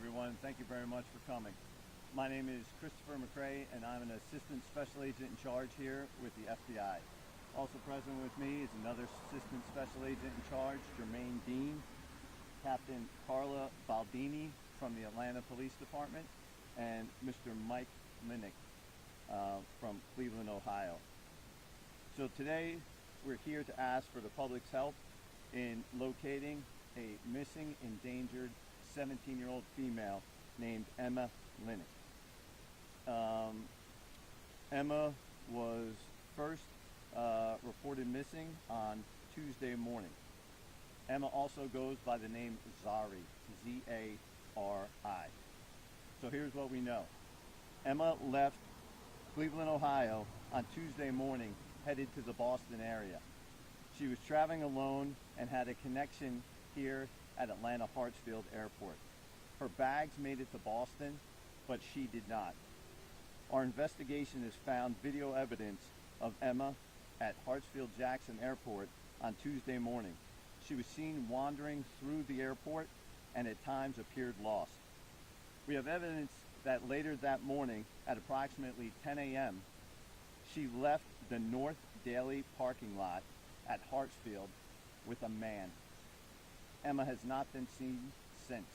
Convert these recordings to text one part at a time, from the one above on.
everyone. Thank you very much for coming. My name is Christopher McCrae, and I'm an Assistant Special Agent in charge here with the FBI. Also present with me is another Assistant Special Agent in charge, Jermaine Dean, Captain Carla Baldini from the Atlanta Police Department, and Mr. Mike Minnick from Cleveland, Ohio. So today we're here to ask for the public's help in locating a missing, endangered 17-year-old female named Emma Linnick. Emma was first reported missing on Tuesday morning. Emma also goes by the name Zari, Z-A-R-I. So here's what we know. Emma left Cleveland, Ohio on Tuesday morning, headed to the Boston area. She was traveling alone and had a connection here at Atlanta Hartsfield Airport. Her bags made it to Boston, but she did not. Our investigation has found video evidence of Emma at Hartsfield-Jackson Airport on Tuesday morning. She was seen wandering through the airport and at times appeared lost. We have evidence that later that morning at approximately 10 a.m., she left the North Daly parking lot at Hartsfield with a man. Emma has not been seen since.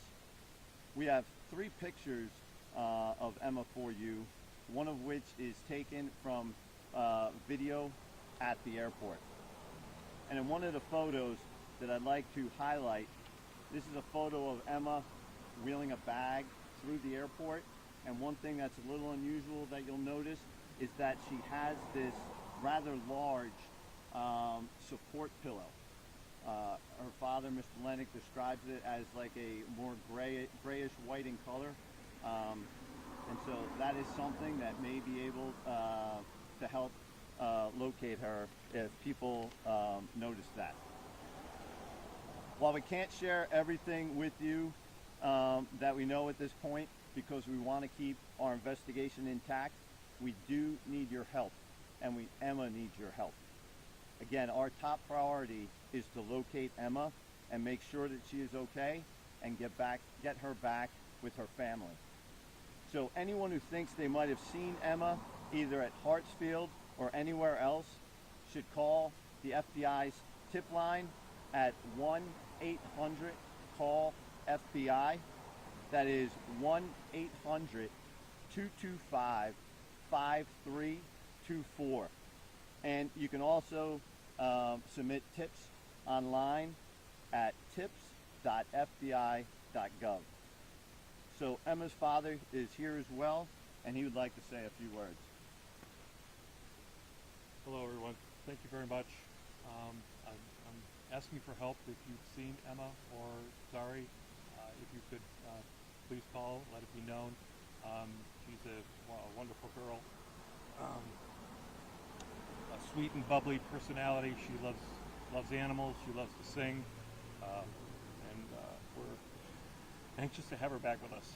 We have 3 pictures of Emma for you, one of which is taken from video at the airport. And in one of the photos that I'd like to highlight, this is a photo of Emma wheeling a bag through the airport. And one thing that's a little unusual that you'll notice is that she has this rather large support pillow. Her father, Mr. Lennick, describes it as like a more grayish white in color. And so that is something that may be able to help locate her if people notice that. While we can't share everything with you that we know at this point, because we want to keep our investigation intact, we do need your help, and Emma needs your help. Again, our top priority is to locate Emma and make sure that she is okay and get her back with her family. So anyone who thinks they might have seen Emma either at Hartsfield or anywhere else should call the FBI's tip line at 1-800-CALL-FBI. That is 1-800-225-5324. And you can also submit tips online at tips.fbi.gov. So Emma's father is here as well, and he would like to say a few words. Hello everyone, thank you very much. I'm asking for help if you've seen Emma or Zari. If you could please call, let it be known. She's a wonderful girl. A sweet and bubbly personality. She loves animals. She loves to sing, and we're anxious to have her back with us.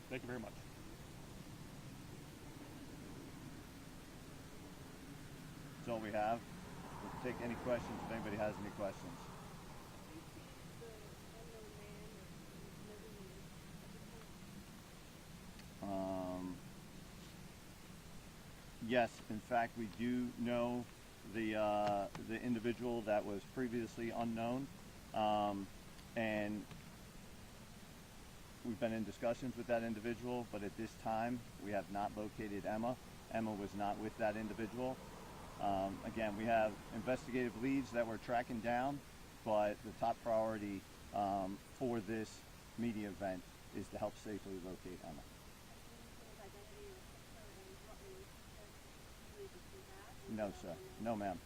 Thank you very much. That's all we have. We'll take any questions if anybody has any questions. Yes, in fact, we do know the individual that was previously unknown, and we've been in discussions with that individual, but at this time we have not located Emma. Emma was not with that individual. Again, we have investigative leads that we're tracking down, but the top priority for this media event is to help safely locate Emma. No, sir. No, ma'am.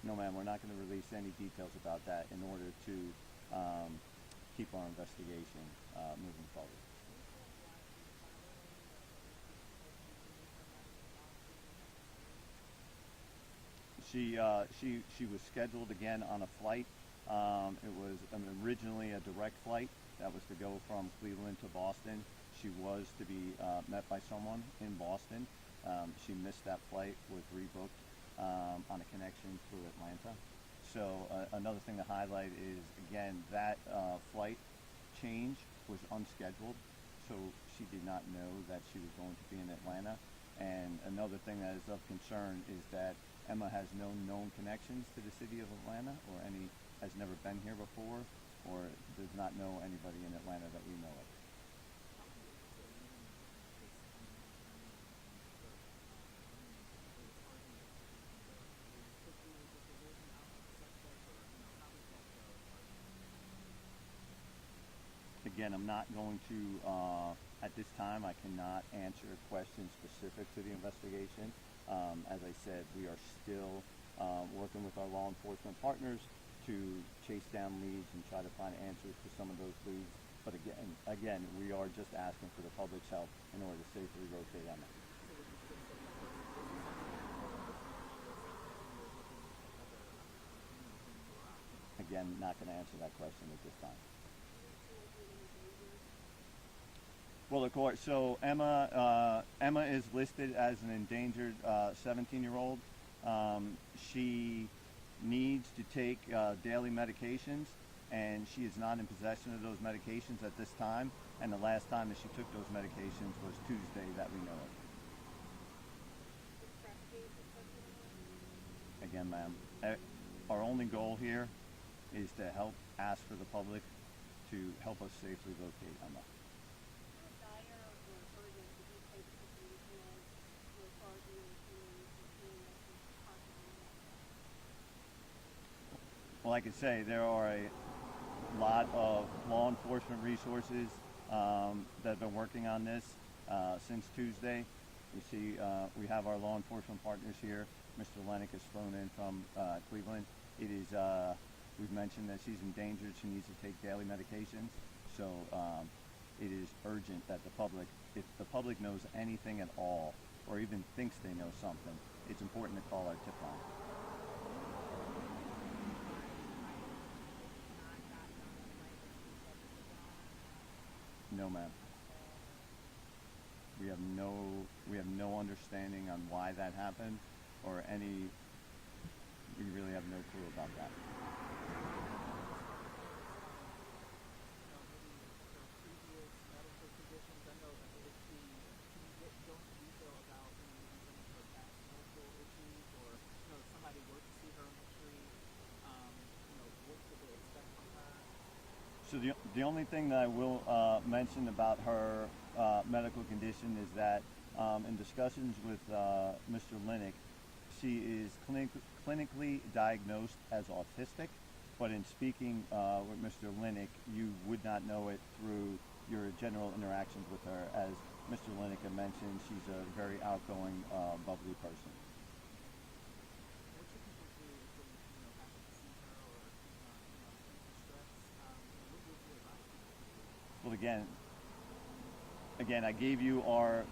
No, ma'am. We're not going to release any details about that in order to keep our investigation moving forward. She was scheduled again on a flight. It was originally a direct flight that was to go from Cleveland to Boston. She was to be met by someone in Boston. She missed that flight, was rebooked on a connection to Atlanta. So another thing to highlight is, again, that flight change was unscheduled, so she did not know that she was going to be in Atlanta. And another thing that is of concern is that Emma has no known connections to the city of Atlanta, or has never been here before, or does not know anybody in Atlanta that we know of. Again, I'm not going to, at this time, I cannot answer questions specific to the investigation. As I said, we are still working with our law enforcement partners to chase down leads and try to find answers to some of those leads. But again, we are just asking for the public's help in order to safely locate Emma. Again, not going to answer that question at this time. Well, of course. So Emma is listed as an endangered 17-year-old. She needs to take daily medications, and she is not in possession of those medications at this time. And the last time that she took those medications was Tuesday that we know of. Again, ma'am, our only goal here is to ask for the public to help us safely locate Emma. Well, like I say, there are a lot of law enforcement resources that have been working on this since Tuesday. You see, we have our law enforcement partners here. Mr. Lennick is flown in from Cleveland. We've mentioned that she's endangered. She needs to take daily medications. So it is urgent that the public, if the public knows anything at all, or even thinks they know something, it's important to call our tip line. No, ma'am. We have no understanding on why that happened, or we really have no clue about that. So the only thing that I will mention about her medical condition is that in discussions with Mr. Lennick, she is clinically diagnosed as autistic, but in speaking with Mr. Lennick, you would not know it through your general interactions with her. As Mr. Lennick had mentioned, she's a very outgoing, bubbly person. Well, again, I gave you our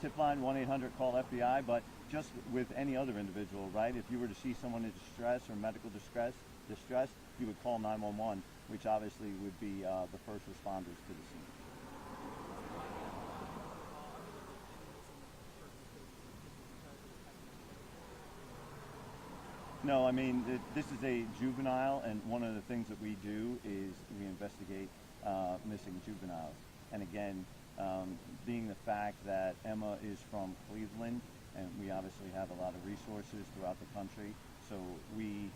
tip line, 1-800-CALL-FBI, but just with any other individual, right? If you were to see someone in distress or medical distress, you would call 911, which obviously would be the first responders to the scene. No, I mean, this is a juvenile, and one of the things that we do is we investigate missing juveniles. And again, being the fact that Emma is from Cleveland, and we obviously have a lot of resources throughout the country, so we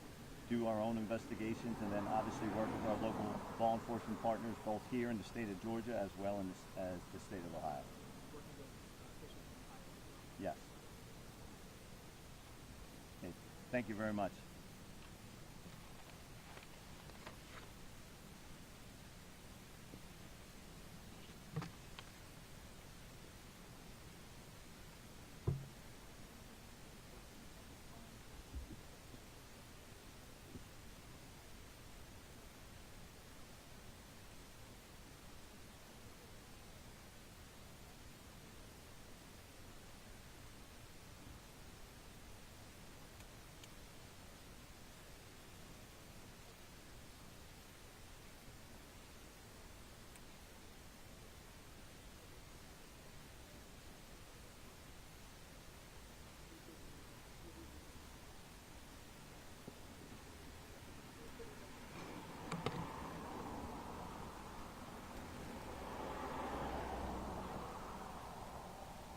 do our own investigations and then obviously work with our local law enforcement partners both here in the state of Georgia as well as the state of Ohio. Yes. Okay. Thank you very much.